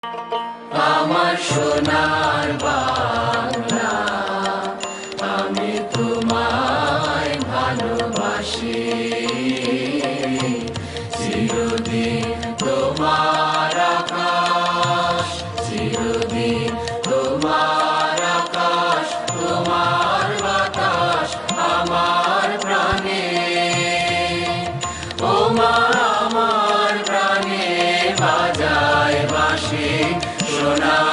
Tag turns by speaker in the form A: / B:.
A: আমার সোনার বাংলা, আমি তোমায় ভালোবাসি। চিরদিন তোমার আকাশ, চিরদিন তোমার আকাশ, তোমার বাতাস আমার প্রাণে। ও মা আমার প্রাণে বাজায় বাঁশি সোনা।